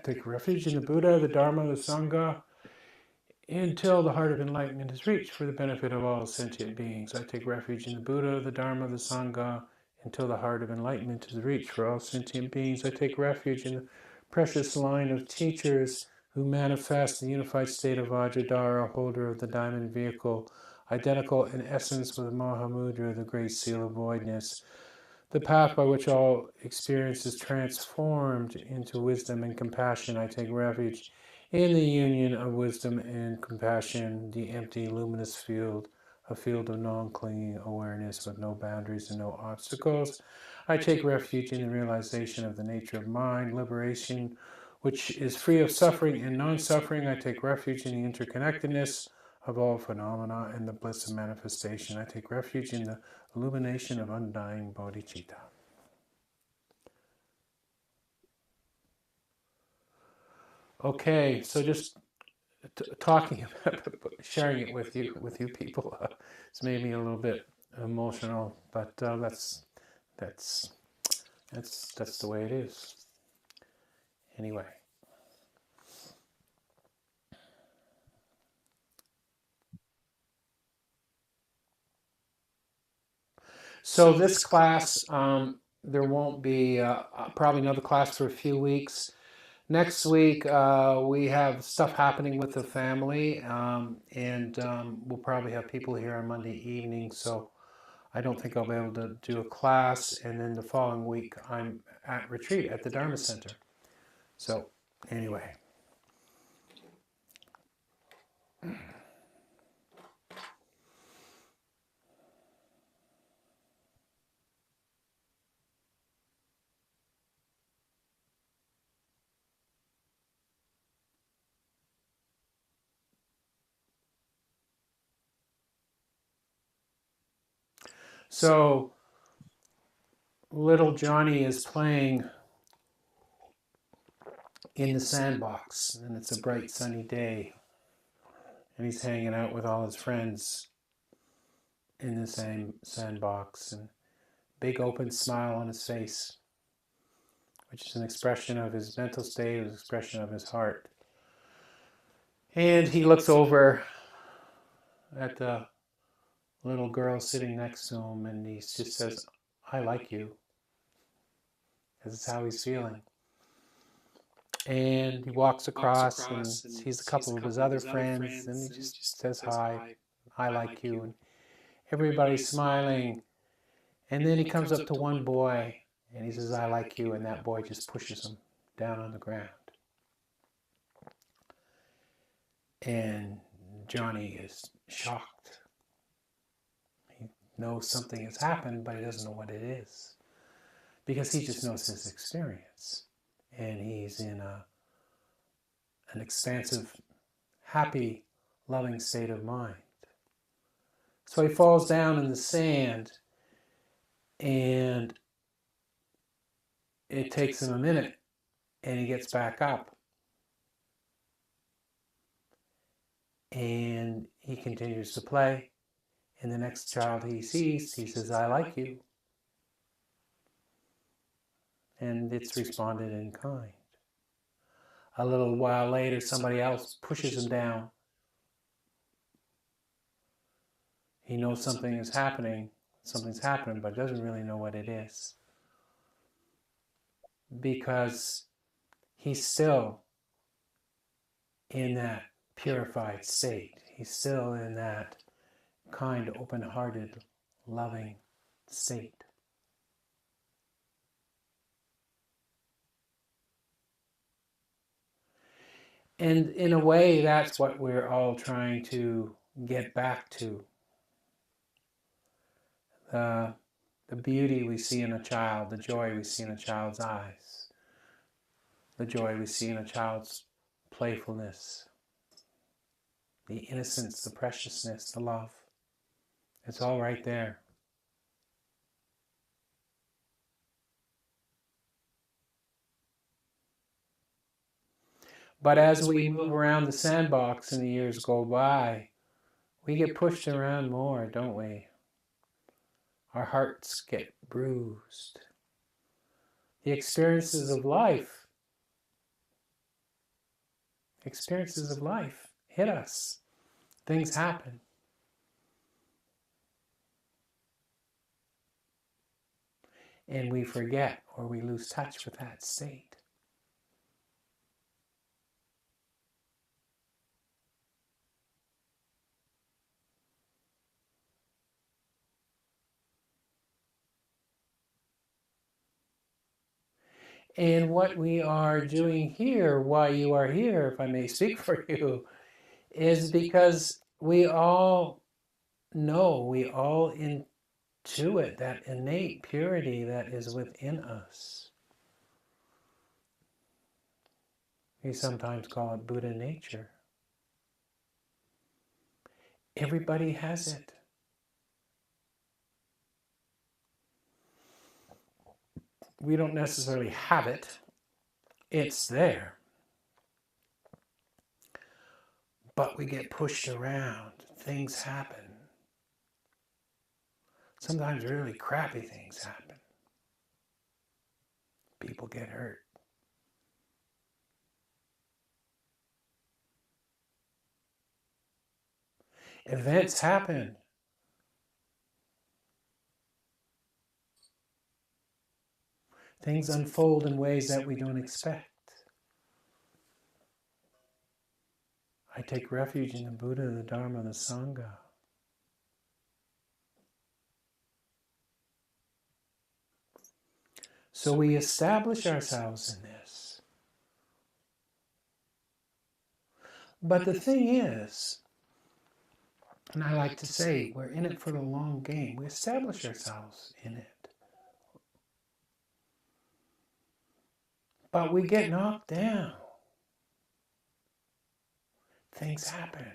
take refuge in the Buddha, the Dharma, the Sangha, until the heart of enlightenment is reached for the benefit of all sentient beings. I take refuge in the Buddha, the Dharma, the Sangha, until the heart of enlightenment is reached for all sentient beings. I take refuge in the precious line of teachers who manifest the unified state of Vajradhara, holder of the diamond vehicle, identical in essence with Mahamudra, the great seal of voidness, the path by which all experience is transformed into wisdom and compassion. I take refuge in the union of wisdom and compassion, the empty, luminous field, a field of non-clinging awareness with no boundaries and no obstacles. I take refuge in the realization of the nature of mind, liberation, which is free of suffering and non-suffering. I take refuge in the interconnectedness of all phenomena and the bliss of manifestation. I take refuge in the illumination of undying bodhicitta. Okay, so just talking about sharing it with you people, it's made me a little bit emotional, but that's the way it is. Anyway. So this class, there won't be probably another class for a few weeks. Next week, we have stuff happening with the family, and we'll probably have people here on Monday evening, so I don't think I'll be able to do a class. And then the following week, I'm at retreat at the Dharma Center. So, anyway. So, little Johnny is playing in the sandbox, and it's a bright sunny day, and he's hanging out with all his friends in the same sandbox, and big open smile on his face, which is an expression of his mental state, an expression of his heart. And he looks over at the little girl sitting next to him, and he just says, "I like you," because it's how he's feeling. And he walks across and sees a couple of his other friends, and he just says, "Hi, I like you." And everybody's smiling. And then he comes up to one boy, and he says, "I like you," and that boy just pushes him down on the ground. And Johnny is shocked. He knows something has happened, but he doesn't know what it is, because he just knows his experience. And he's in an expansive, happy, loving state of mind. So he falls down in the sand, and it takes him a minute, and he gets back up. And he continues to play. And the next child he sees, he says, "I like you." And it's responded in kind. A little while later, somebody else pushes him down. He knows something's happening, but doesn't really know what it is, because he's still in that purified state. He's still in that kind, open-hearted, loving state. And in a way, that's what we're all trying to get back to. The beauty we see in a child, the joy we see in a child's eyes, the joy we see in a child's playfulness, the innocence, the preciousness, the love. It's all right there. But as we move around the sandbox and the years go by, we get pushed around more, don't we? Our hearts get bruised. The experiences of life Experiences of life hit us. Things happen. And we forget or we lose touch with that state. And what we are doing here, why you are here, if I may speak for you, is because we all know, we all intuit that innate purity that is within us. We sometimes call it Buddha nature. Everybody has it. We don't necessarily have it. It's there. But we get pushed around. Things happen. Sometimes really crappy things happen. People get hurt. Events happen. Things unfold in ways that we don't expect. I take refuge in the Buddha, the Dharma, the Sangha. So we establish ourselves in this. But the thing is, and I like to say, we're in it for the long game. We establish ourselves in it. But we get knocked down. Things happen.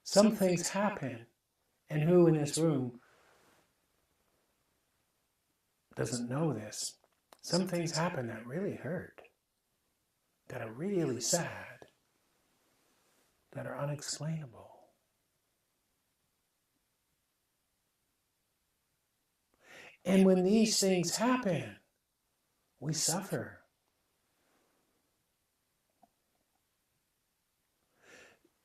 Some things happen. And who in this room doesn't know this? Some things happen that really hurt, that are really sad, that are unexplainable. And when these things happen, we suffer.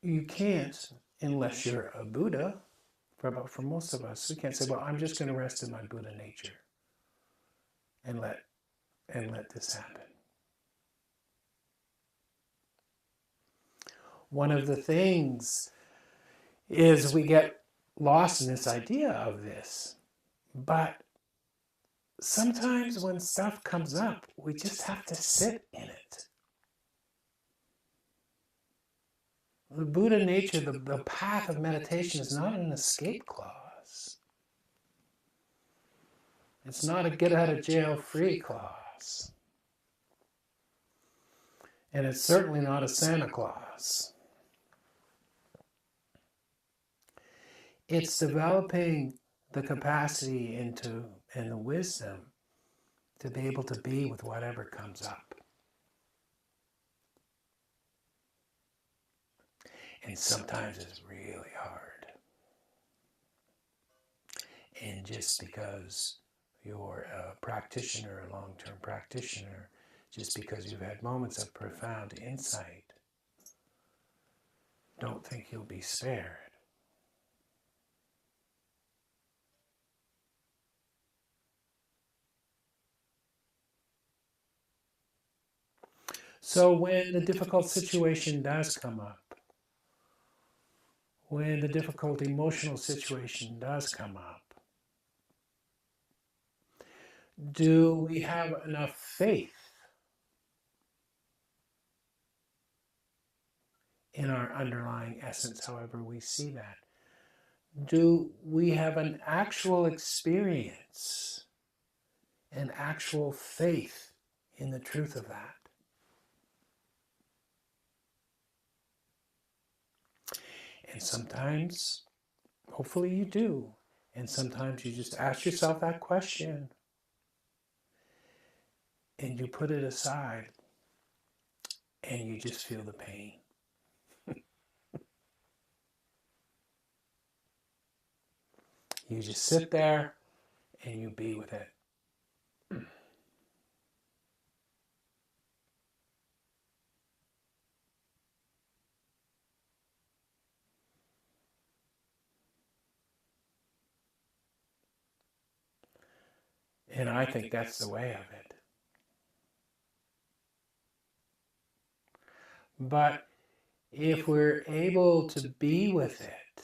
You can't, unless you're a Buddha, for most of us, we can't say, well, I'm just going to rest in my Buddha nature and let this happen. One of the things is we get lost in this idea of this. But sometimes when stuff comes up, we just have to sit in it. The Buddha nature, the path of meditation is not an escape clause. It's not a get out of jail free clause. And it's certainly not a Santa Claus. It's developing the capacity and the wisdom to be able to be with whatever comes up. And sometimes it's really hard. And just because you're a practitioner, a long-term practitioner, just because you've had moments of profound insight, don't think you'll be spared. So when the difficult situation does come up, when the difficult emotional situation does come up, do we have enough faith in our underlying essence, however we see that? Do we have an actual experience, an actual faith in the truth of that? And sometimes, hopefully you do, and sometimes you just ask yourself that question and you put it aside and you just feel the pain. You just sit there and you be with it. And I think that's the way of it. But if we're able to be with it,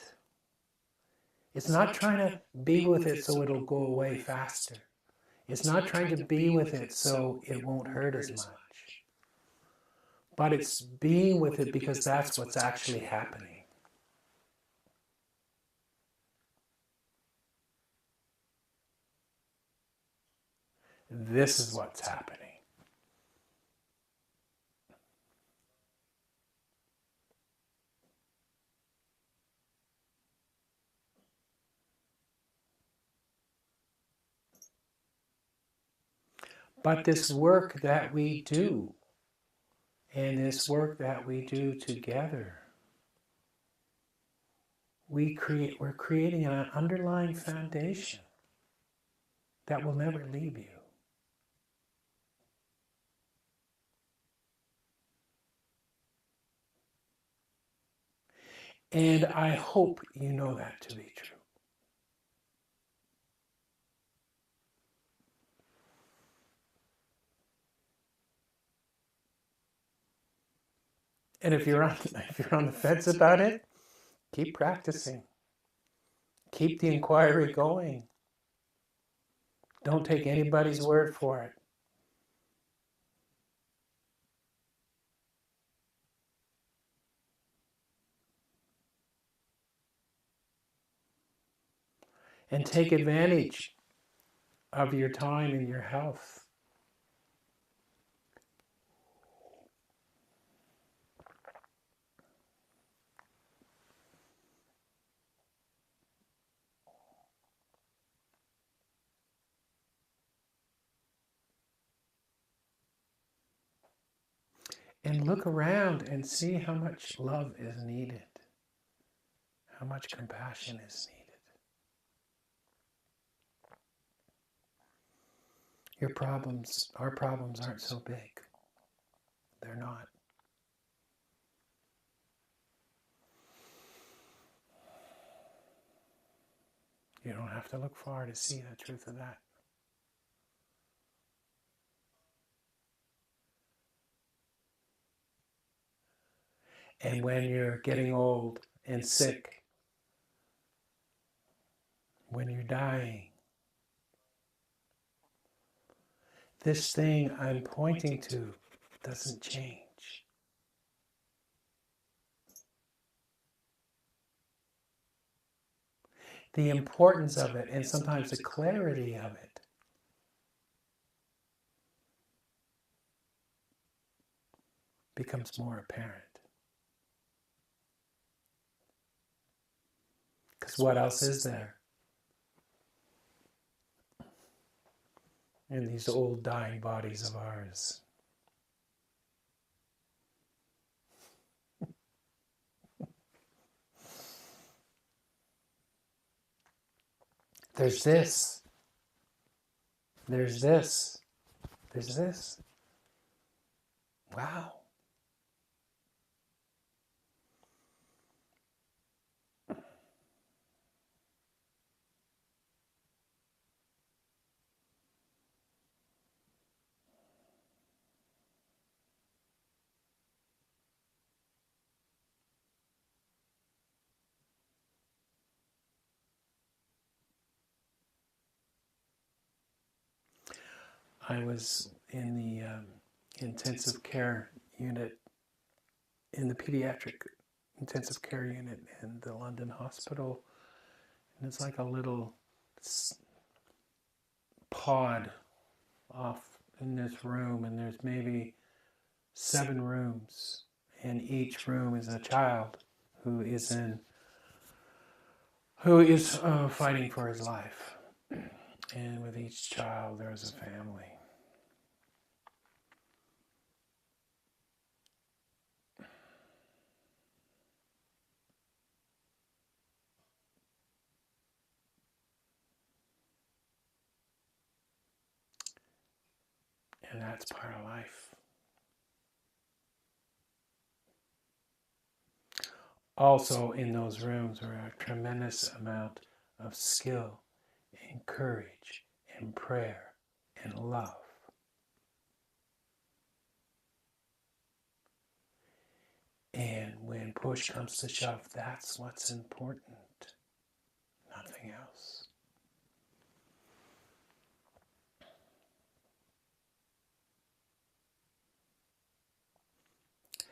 it's not trying to be with it so it'll go away faster. It's not trying to be with it so it won't hurt as much. But it's being with it because that's what's actually happening. This is what's happening. But this work that we do, and this work that we do together, we're creating an underlying foundation that will never leave you. And I hope you know that to be true. And if you're on the fence about it, keep practicing. Keep the inquiry going. Don't take anybody's word for it. And take advantage of your time and your health. And look around and see how much love is needed, how much compassion is needed. Our problems aren't so big. They're not. You don't have to look far to see the truth of that. And when you're getting old and sick, when you're dying, this thing I'm pointing to doesn't change. The importance of it, and sometimes the clarity of it, becomes more apparent. Because what else is there in these old dying bodies of ours? There's this. There's this. There's this. Wow. I was in the intensive care unit, in the paediatric intensive care unit in the London hospital. And it's like a little pod off in this room, and there's maybe 7 rooms, and each room is a child who is fighting for his life. And with each child, there's a family. And that's part of life. Also in those rooms were a tremendous amount of skill and courage and prayer and love. And when push comes to shove, that's what's important, nothing else.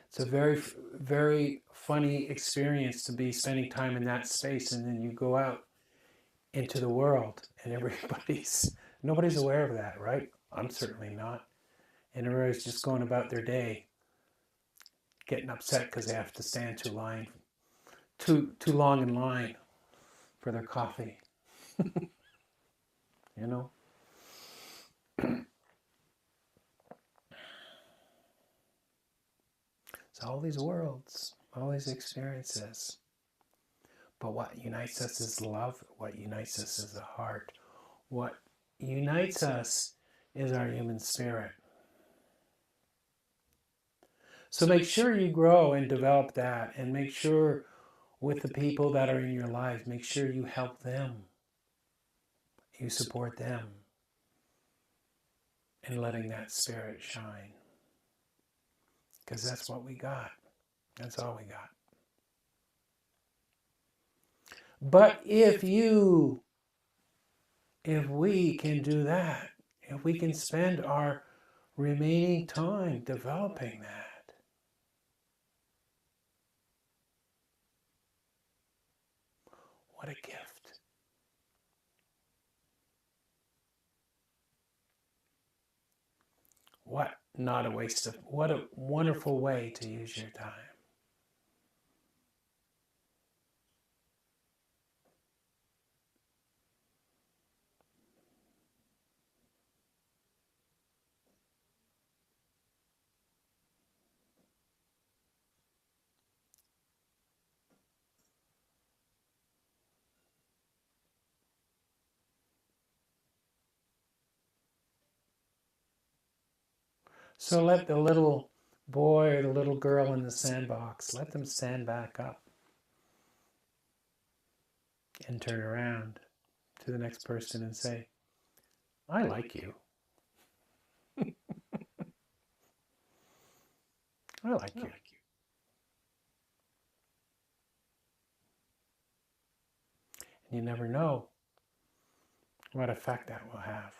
It's a very, very funny experience to be spending time in that space, and then you go out into the world and nobody's aware of that, right? I'm certainly not. And everybody's just going about their day, getting upset because they have to stand too long in line for their coffee. You know? So all these worlds, all these experiences. But what unites us is love. What unites us is the heart. What unites us is our human spirit. So make sure you grow and develop that, and make sure with the people that are in your life, make sure you help them. You support them in letting that spirit shine. Because that's what we got. That's all we got. But if we can do that, if we can spend our remaining time developing that, what a gift. What a wonderful way to use your time. So let the little boy or the little girl in the sandbox, let them stand back up and turn around to the next person and say, I like you. I like you. And you never know what effect that will have.